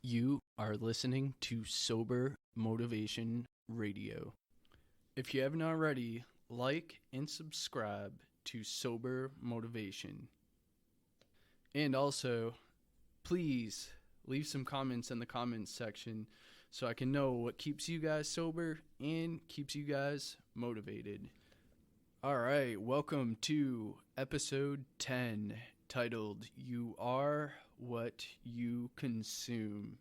You are listening to Sober Motivation Radio. If you haven't already, like and subscribe to Sober Motivation. And also, please leave some comments in the comments section so I can know what keeps you guys sober and keeps you guys motivated. All right, welcome to episode 10, titled You Are What You Consume.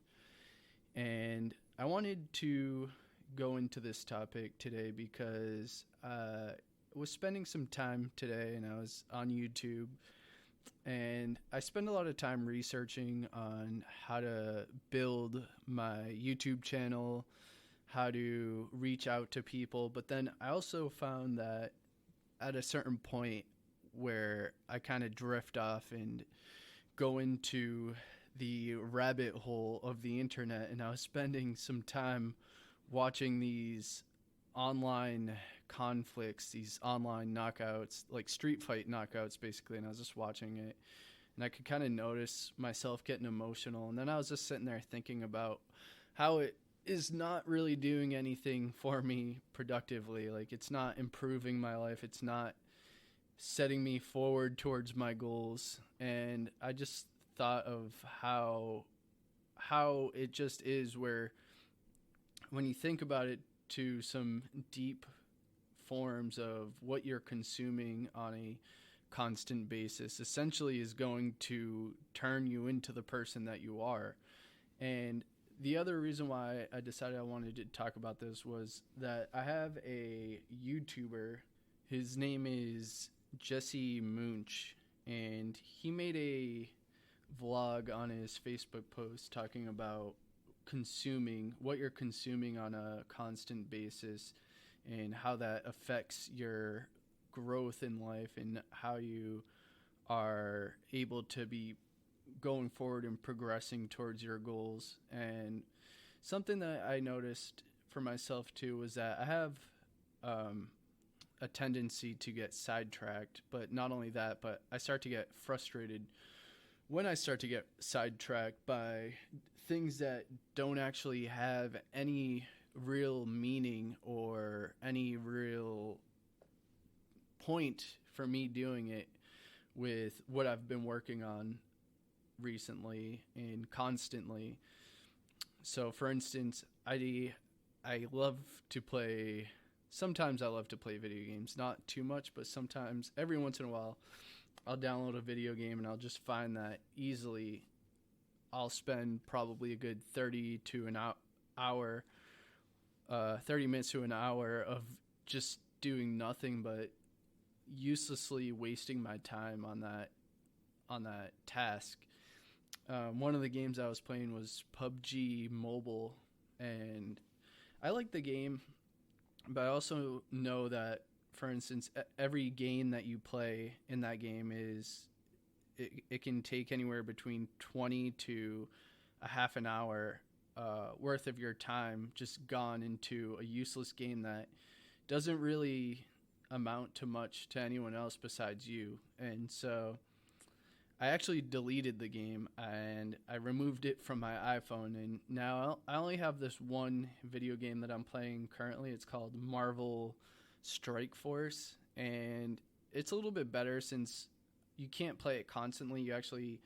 And I wanted to go into this topic today because I was spending some time today and I was on YouTube, and I spend a lot of time researching on how to build my YouTube channel, how to reach out to people. But then I also found that at a certain point where I kind of drift off and go into the rabbit hole of the internet, and I was spending some time watching these online conflicts, these online knockouts, like street fight knockouts basically, and I was just watching it, and I could kind of notice myself getting emotional. And then I was just sitting there thinking about how it is not really doing anything for me productively. Like, it's not improving my life, it's not setting me forward towards my goals. And I just thought of how it just is, where when you think about it to some deep forms of what you're consuming on a constant basis essentially is going to turn you into the person that you are. And the other reason why I decided I wanted to talk about this was that I have a YouTuber. His name is Jesse Munch, and he made a vlog on his Facebook post talking about what you're consuming on a constant basis and how that affects your growth in life and how you are able to be going forward and progressing towards your goals. And something that I noticed for myself too was that I have a tendency to get sidetracked. But not only that, but I start to get frustrated when I start to get sidetracked by things that don't actually have any real meaning or any real point for me doing it with what I've been working on recently and constantly. So for instance, I love to play, sometimes I love to play video games, not too much, but sometimes every once in a while I'll download a video game and I'll just find that easily I'll spend probably a good 30 minutes to an hour of just doing nothing but uselessly wasting my time on that task. One of the games I was playing was PUBG Mobile, and I like the game, but I also know that, for instance, every game that you play in that game it can take anywhere between 20 to a half an hour worth of your time just gone into a useless game that doesn't really amount to much to anyone else besides you. And so I actually deleted the game and I removed it from my iPhone, and now I only have this one video game that I'm playing currently. It's called Marvel Strike Force, and it's a little bit better since you can't play it constantly. You actually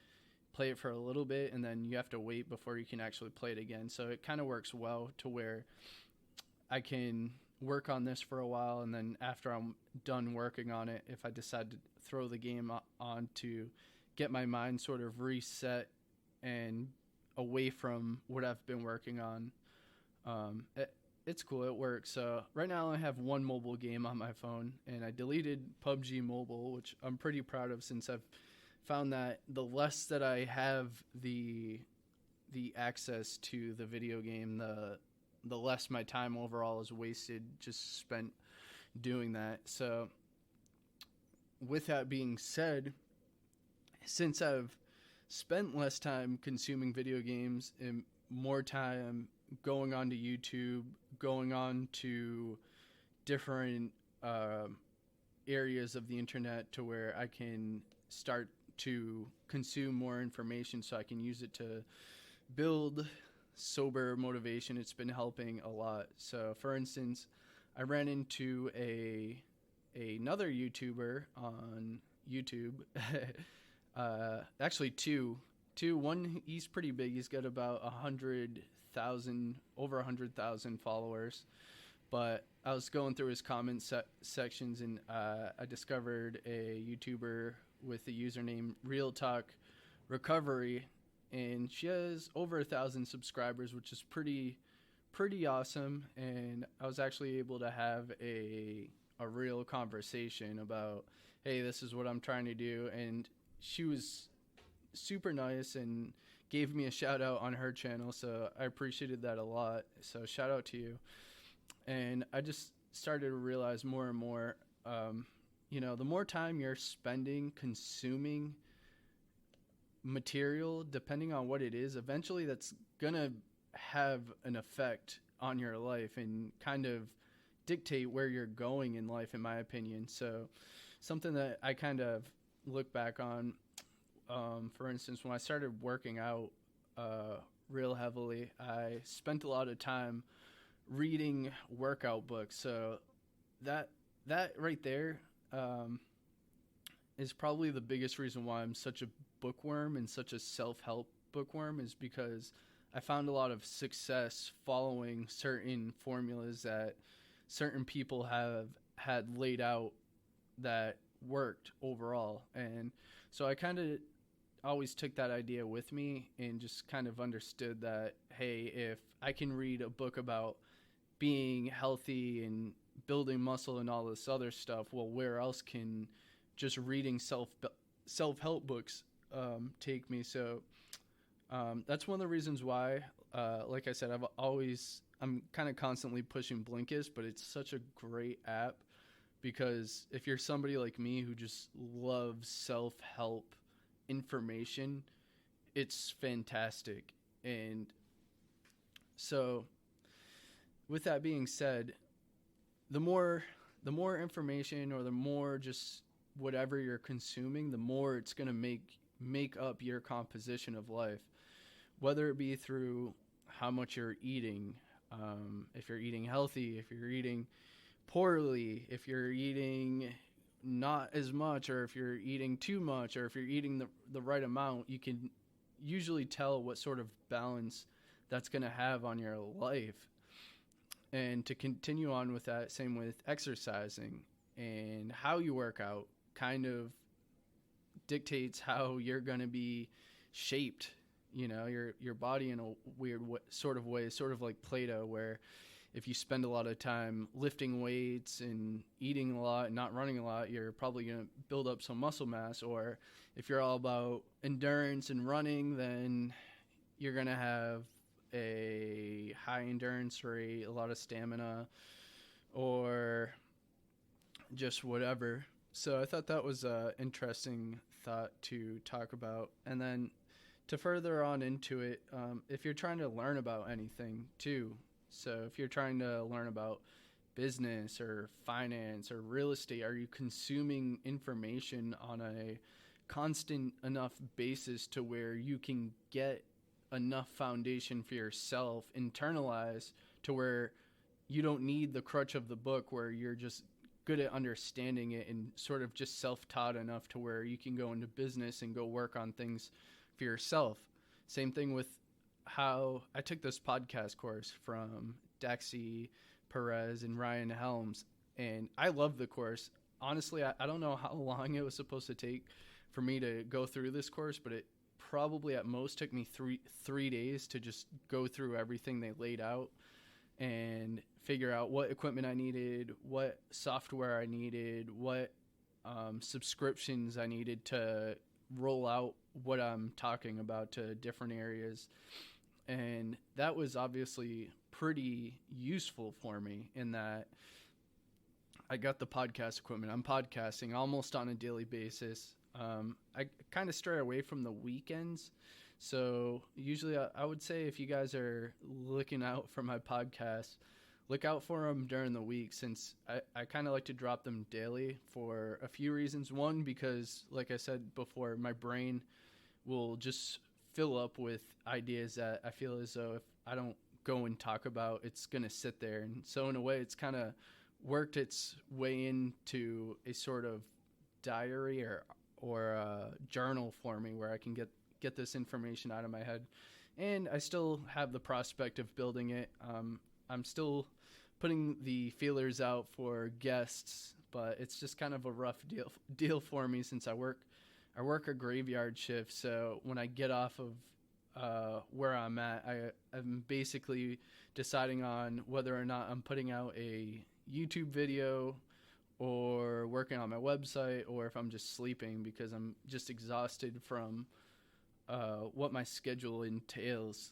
play it for a little bit and then you have to wait before you can actually play it again. So it kind of works well to where I can work on this for a while, and then after I'm done working on it, if I decide to throw the game on to get my mind sort of reset and away from what I've been working on, it's cool. It works. So right now I only have one mobile game on my phone, and I deleted PUBG Mobile, which I'm pretty proud of, since I've found that the less that I have the access to the video game, the less my time overall is wasted just spent doing that. So with that being said, since I've spent less time consuming video games and more time going on to YouTube, going on to different areas of the internet to where I can start to consume more information so I can use it to build sober motivation, it's been helping a lot. So, for instance, I ran into another YouTuber on YouTube. Actually, two. One, he's pretty big. He's got about 100,000, over 100,000 followers. But I was going through his comment sections, and I discovered a YouTuber with the username Real Talk Recovery, and she has over 1,000 subscribers, which is pretty awesome. And I was actually able to have a real conversation about, hey, this is what I'm trying to do. And she was super nice and gave me a shout out on her channel, so I appreciated that a lot. So shout out to you. And I just started to realize more and more, the more time you're spending consuming material, depending on what it is, eventually that's gonna have an effect on your life and kind of dictate where you're going in life, in my opinion. So something that I kind of look back on, for instance, when I started working out real heavily, I spent a lot of time reading workout books. So that right there is probably the biggest reason why I'm such a bookworm and such a self-help bookworm, is because I found a lot of success following certain formulas that certain people have had laid out that worked overall. And so I kind of always took that idea with me and just kind of understood that, hey, if I can read a book about being healthy and building muscle and all this other stuff, well, where else can just reading self-help books take me? So that's one of the reasons why, like I said, I'm kind of constantly pushing Blinkist, but it's such a great app, because if you're somebody like me who just loves self-help information, it's fantastic. And so with that being said, the more information, or the more just whatever you're consuming, the more it's going to make up your composition of life, whether it be through how much you're eating, if you're eating healthy, if you're eating poorly, if you're eating not as much, or if you're eating too much, or if you're eating the right amount. You can usually tell what sort of balance that's going to have on your life. And to continue on with that, same with exercising, and how you work out kind of dictates how you're going to be shaped, your body in a weird sort of way, sort of like PlayDoh, where if you spend a lot of time lifting weights and eating a lot and not running a lot, you're probably going to build up some muscle mass. Or if you're all about endurance and running, then you're going to have a high endurance rate, a lot of stamina, or just whatever. So I thought that was an interesting thought to talk about. And then to further on into it, if you're trying to learn about anything too, so if you're trying to learn about business or finance or real estate, are you consuming information on a constant enough basis to where you can get enough foundation for yourself, internalize, to where you don't need the crutch of the book, where you're just good at understanding it and sort of just self-taught enough to where you can go into business and go work on things for yourself. Same thing with how I took this podcast course from Daxi Perez and Ryan Helms, and I love the course. Honestly, I don't know how long it was supposed to take for me to go through this course, but it probably at most took me three days to just go through everything they laid out and figure out what equipment I needed, what software I needed, what subscriptions I needed to roll out what I'm talking about to different areas. And that was obviously pretty useful for me in that I got the podcast equipment. I'm podcasting almost on a daily basis. I kind of stray away from the weekends. So usually I would say if you guys are looking out for my podcast, look out for them during the week, since I kind of like to drop them daily for a few reasons. One, because like I said before, my brain will just fill up with ideas that I feel as though if I don't go and talk about, it's going to sit there. And so in a way, it's kind of worked its way into a sort of diary or a journal for me where I can get this information out of my head. And I still have the prospect of building it. I'm still putting the feelers out for guests, but it's just kind of a rough deal for me since I work a graveyard shift. So when I get off of where I'm at, I'm basically deciding on whether or not I'm putting out a YouTube video or working on my website, or if I'm just sleeping because I'm just exhausted from what my schedule entails.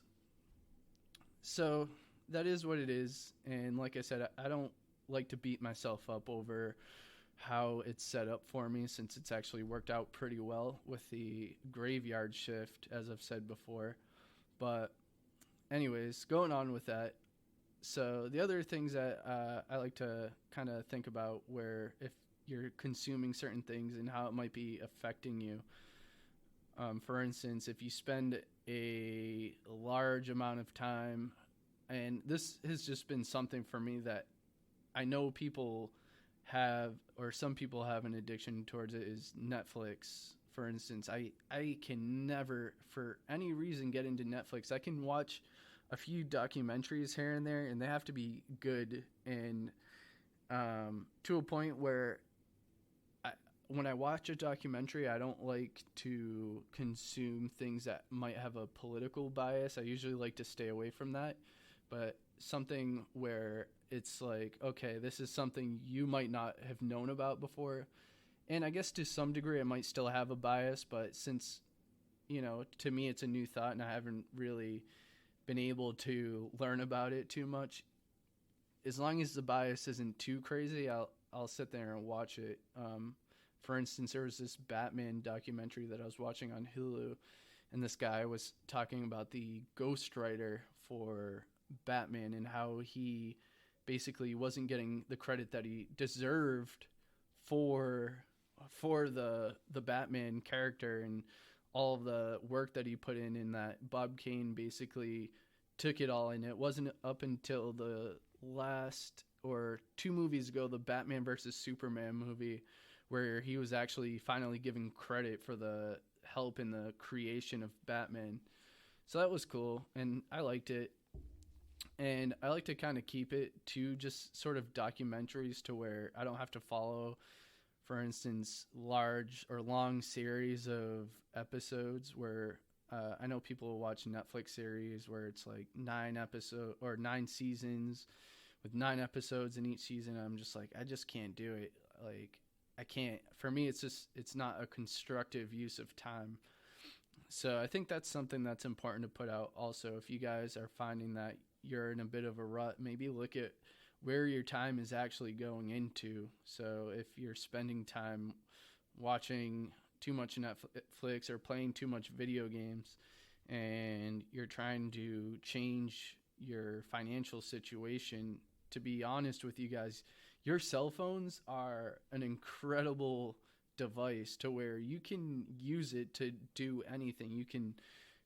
So that is what it is. And like I said, I don't like to beat myself up over how it's set up for me, since it's actually worked out pretty well with the graveyard shift, as I've said before. But anyways, going on with that. So the other things that I like to kind of think about, where if you're consuming certain things and how it might be affecting you. For instance, if you spend a large amount of time, and this has just been something for me that I know people have, or some people have an addiction towards it, is Netflix. For instance, I can never, for any reason, get into Netflix. I can watch a few documentaries here and there, and they have to be good, and to a point where when I watch a documentary, I don't like to consume things that might have a political bias. I usually like to stay away from that. But something where it's like, okay, this is something you might not have known about before. And I guess to some degree it might still have a bias, but since, to me it's a new thought and I haven't really been able to learn about it too much, as long as the bias isn't too crazy, I'll sit there and watch it. For instance, there was this Batman documentary that I was watching on Hulu, and this guy was talking about the ghostwriter for Batman and how he basically wasn't getting the credit that he deserved for the Batman character and all the work that he put in, and that Bob Kane basically took it all. And it wasn't up until the last, or 2 movies ago, the Batman versus Superman movie, where he was actually finally given credit for the help in the creation of Batman. So that was cool, and I liked it. And I like to kind of keep it to just sort of documentaries, to where I don't have to follow, for instance, large or long series of episodes, where I know people will watch Netflix series where it's like 9 seasons with 9 episodes in each season. I'm just like, I just can't do it. Like, I can't. For me, it's not a constructive use of time. So I think that's something that's important to put out. Also, if you guys are finding that you're in a bit of a rut, maybe look at where your time is actually going into. So if you're spending time watching too much Netflix or playing too much video games, and you're trying to change your financial situation, to be honest with you guys, your cell phones are an incredible device to where you can use it to do anything. You can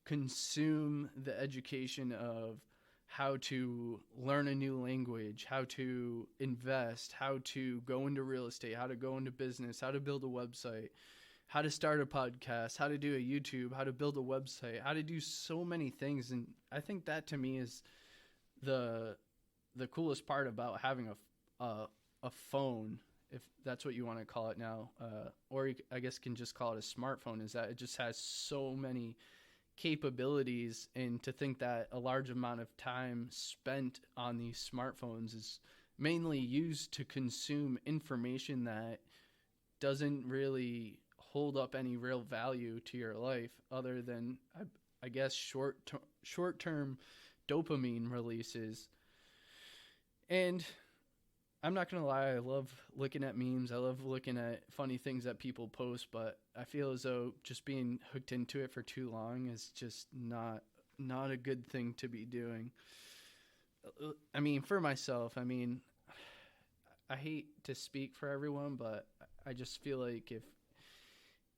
consume the education of how to learn a new language, how to invest, how to go into real estate, how to go into business, how to build a website, how to start a podcast, how to do a YouTube, how to build a website, how to do so many things. And I think that to me is the coolest part about having a phone, if that's what you want to call it now, or I guess can just call it a smartphone, is that it just has so many capabilities. And to think that a large amount of time spent on these smartphones is mainly used to consume information that doesn't really hold up any real value to your life, other than I guess short-term dopamine releases. And I'm not going to lie, I love looking at memes. I love looking at funny things that people post, but I feel as though just being hooked into it for too long is just not a good thing to be doing. I mean, for myself, I hate to speak for everyone, but I just feel like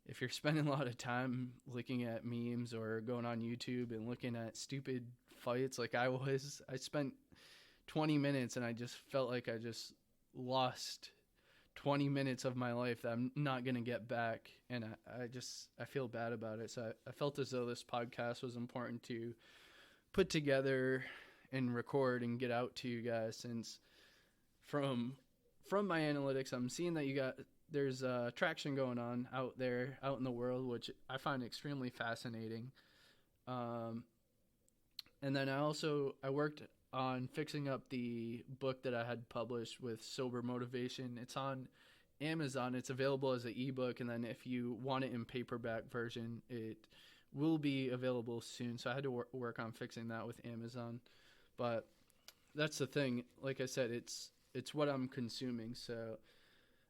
if you're spending a lot of time looking at memes or going on YouTube and looking at stupid fights like I spent 20 minutes and I just felt like I just lost 20 minutes of my life that I'm not going to get back. And I feel bad about it. So I felt as though this podcast was important to put together and record and get out to you guys, since from my analytics, I'm seeing that there's traction going on out there, out in the world, which I find extremely fascinating. And then I worked on fixing up the book that I had published with Sober Motivation. It's on Amazon. It's available as an ebook, and then if you want it in paperback version, it will be available soon. So I had to work on fixing that with Amazon. But that's the thing. Like I said, it's what I'm consuming. So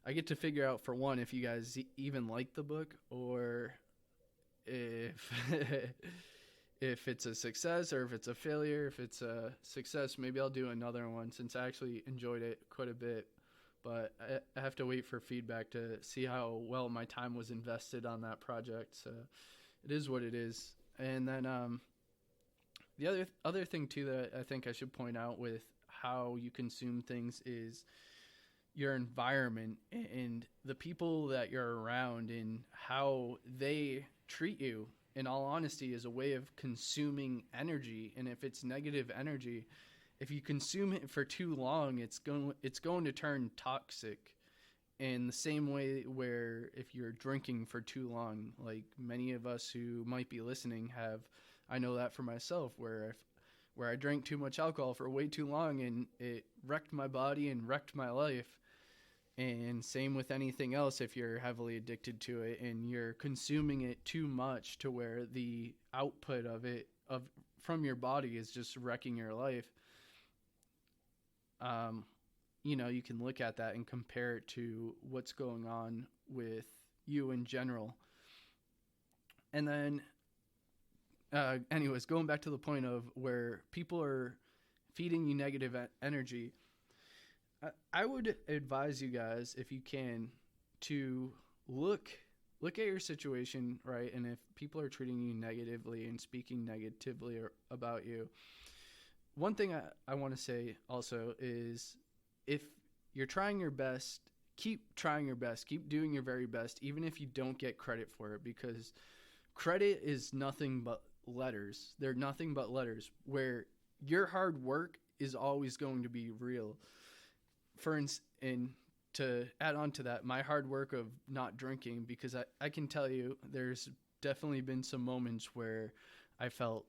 I get to figure out, for one, if you guys even like the book, or if if it's a success or if it's a failure. If it's a success, maybe I'll do another one, since I actually enjoyed it quite a bit. But I have to wait for feedback to see how well my time was invested on that project. So it is what it is. And then the other thing too that I think I should point out with how you consume things is your environment and the people that you're around and how they treat you, in all honesty, is a way of consuming energy. And if it's negative energy, if you consume it for too long, it's going to turn toxic. In the same way where if you're drinking for too long, like many of us who might be listening have, I know that for myself, where I drank too much alcohol for way too long and it wrecked my body and wrecked my life. And same with anything else, if you're heavily addicted to it and you're consuming it too much to where the output from your body is just wrecking your life. You can look at that and compare it to what's going on with you in general. And then, anyways, going back to the point of where people are feeding you negative energy, I would advise you guys, if you can, to look at your situation, right? And if people are treating you negatively and speaking negatively about you, one thing I want to say also is, if you're trying your best, keep trying your best, keep doing your very best, even if you don't get credit for it, because credit is nothing but letters. They're nothing but letters, where your hard work is always going to be real. And to add on to that, my hard work of not drinking, because I can tell you there's definitely been some moments where I felt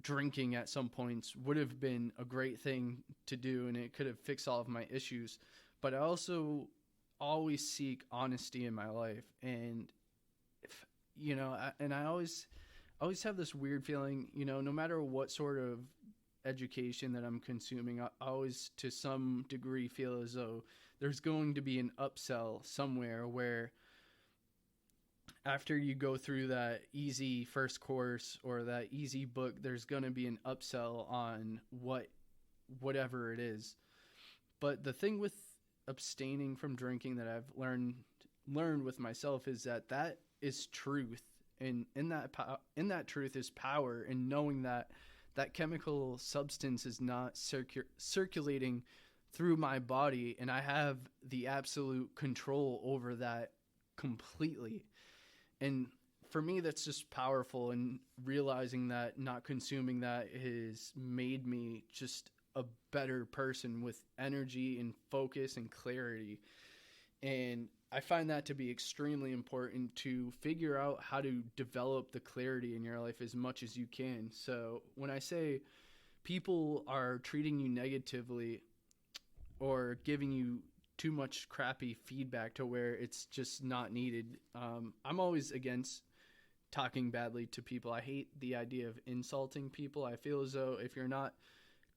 drinking at some points would have been a great thing to do and it could have fixed all of my issues. But I also always seek honesty in my life. And, I always have this weird feeling, no matter what sort of education that I'm consuming, I always to some degree feel as though there's going to be an upsell somewhere, where after you go through that easy first course or that easy book, there's going to be an upsell on whatever it is. But the thing with abstaining from drinking that I've learned with myself is that is truth, and in that truth is power, and knowing that chemical substance is not circulating through my body, and I have the absolute control over that completely. And for me, that's just powerful, and realizing that not consuming that has made me just a better person with energy and focus and clarity. And I find that to be extremely important, to figure out how to develop the clarity in your life as much as you can. So when I say people are treating you negatively or giving you too much crappy feedback to where it's just not needed, I'm always against talking badly to people. I hate the idea of insulting people. I feel as though if you're not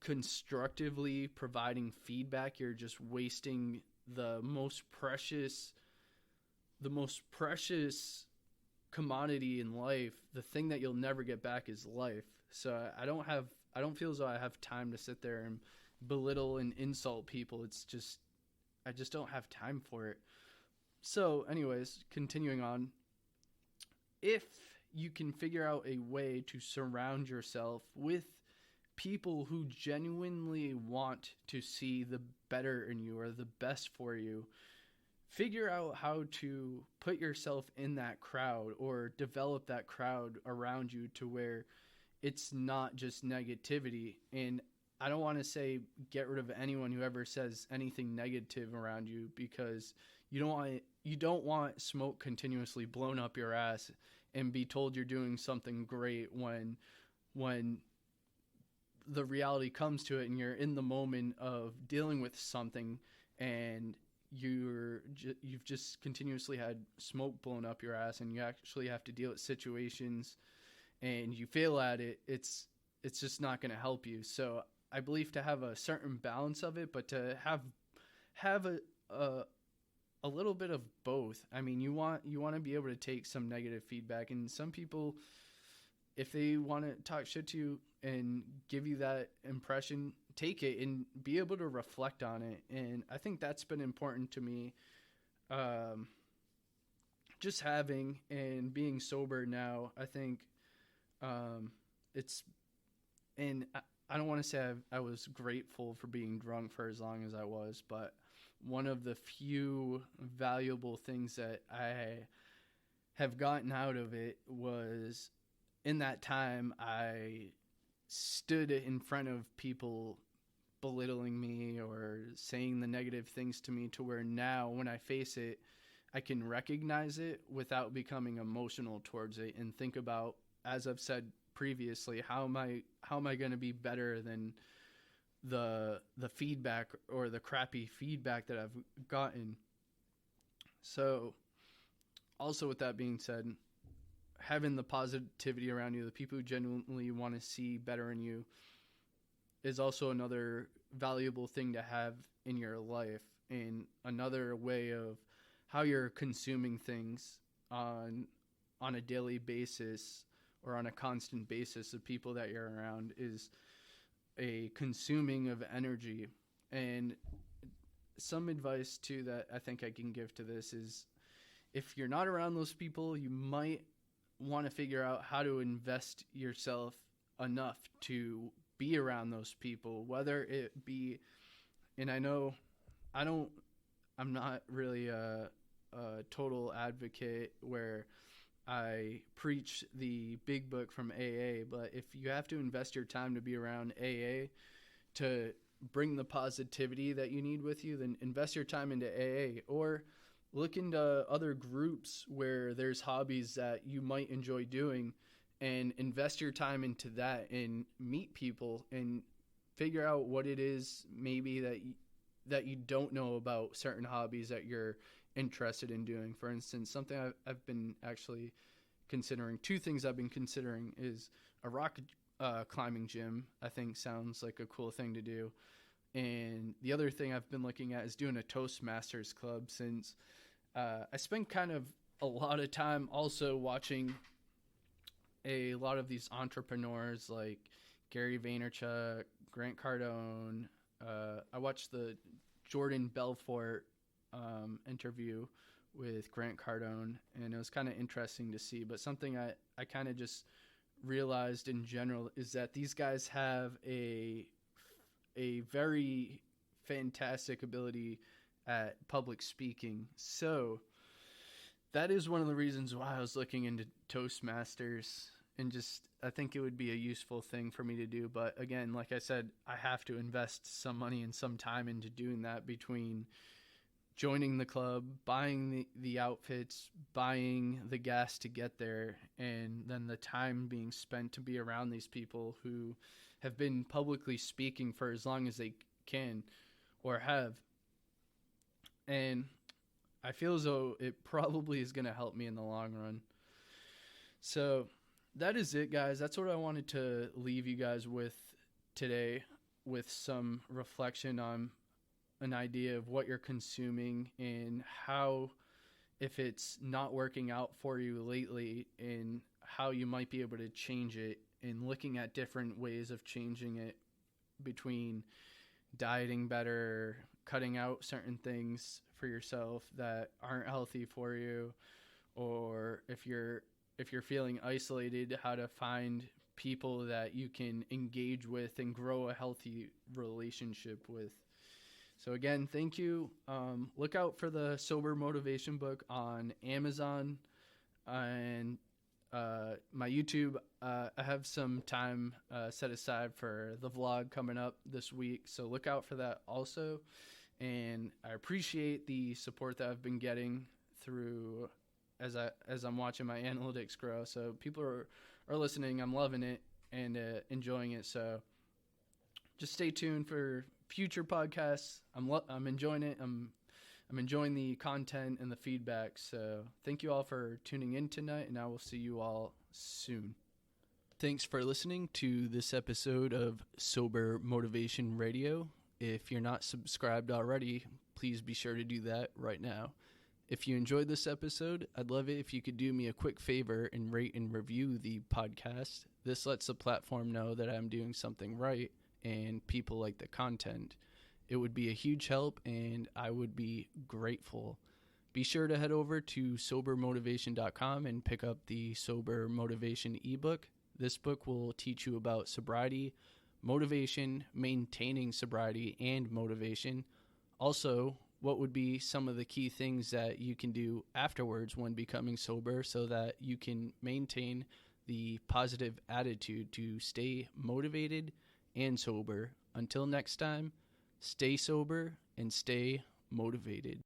constructively providing feedback, you're just wasting the most precious commodity in life. The thing that you'll never get back is life. So I don't feel as though I have time to sit there and belittle and insult people. I just don't have time for it. So anyways, continuing on, if you can figure out a way to surround yourself with people who genuinely want to see the better in you or the best for you, figure out how to put yourself in that crowd or develop that crowd around you to where it's not just negativity. And I don't want to say get rid of anyone who ever says anything negative around you, because you don't want smoke continuously blown up your ass and be told you're doing something great when the reality comes to it and you're in the moment of dealing with something and you've just continuously had smoke blown up your ass and you actually have to deal with situations and you fail at it. It's just not going to help you. So I believe to have a certain balance of it, but to have a little bit of both. I mean, you want to be able to take some negative feedback, and some people, if they want to talk shit to you and give you that impression, take it and be able to reflect on it. And I think that's been important to me. Just having and being sober now, I think it's, and I don't want to say I was grateful for being drunk for as long as I was, but one of the few valuable things that I have gotten out of it was in that time I stood in front of people belittling me or saying the negative things to me, to where now when I face it, I can recognize it without becoming emotional towards it and think about, as I've said previously, how am I going to be better than the feedback or the crappy feedback that I've gotten. So also with that being said, having the positivity around you, the people who genuinely want to see better in you, is also another valuable thing to have in your life, and another way of how you're consuming things on a daily basis or on a constant basis. The people that you're around is a consuming of energy. And some advice too that I think I can give to this is, if you're not around those people, you might want to figure out how to invest yourself enough to be around those people, whether it be, and I know I'm not really a total advocate where I preach the big book from AA, but if you have to invest your time to be around AA to bring the positivity that you need with you, then invest your time into AA, or look into other groups where there's hobbies that you might enjoy doing and invest your time into that and meet people and figure out what it is maybe that you don't know about certain hobbies that you're interested in doing. For instance, something I've been actually considering, two things I've been considering is a rock climbing gym. I think sounds like a cool thing to do. And the other thing I've been looking at is doing a Toastmasters club, since I spend kind of a lot of time also watching a lot of these entrepreneurs like Gary Vaynerchuk, Grant Cardone. I watched the Jordan Belfort interview with Grant Cardone, and it was kind of interesting to see. But something I kind of just realized in general is that these guys have a very fantastic ability at public speaking. So that is one of the reasons why I was looking into Toastmasters, and just I think it would be a useful thing for me to do. But again, like I said, I have to invest some money and some time into doing that, between joining the club, buying the outfits, buying the gas to get there, and then the time being spent to be around these people who have been publicly speaking for as long as they can or have. And I feel as though it probably is going to help me in the long run. So that is it, guys. That's what I wanted to leave you guys with today, with some reflection on an idea of what you're consuming and how, if it's not working out for you lately, and how you might be able to change it, and looking at different ways of changing it, between dieting better, cutting out certain things for yourself that aren't healthy for you, or if you're if you're feeling isolated, how to find people that you can engage with and grow a healthy relationship with. So again, thank you. Look out for the Sober Motivation book on Amazon and my YouTube. I have some time set aside for the vlog coming up this week, so look out for that also. And I appreciate the support that I've been getting through as I'm watching my analytics grow. So people are listening. I'm loving it and enjoying it. So just stay tuned for future podcasts. I'm enjoying it. I'm enjoying the content and the feedback. So thank you all for tuning in tonight, and I will see you all soon. Thanks for listening to this episode of Sober Motivation Radio. If you're not subscribed already, please be sure to do that right now. If you enjoyed this episode, I'd love it if you could do me a quick favor and rate and review the podcast. This lets the platform know that I'm doing something right and people like the content. It would be a huge help, and I would be grateful. Be sure to head over to sobermotivation.com and pick up the Sober Motivation ebook. This book will teach you about sobriety, motivation, maintaining sobriety and motivation. Also, what would be some of the key things that you can do afterwards when becoming sober so that you can maintain the positive attitude to stay motivated and sober. Until next time, stay sober and stay motivated.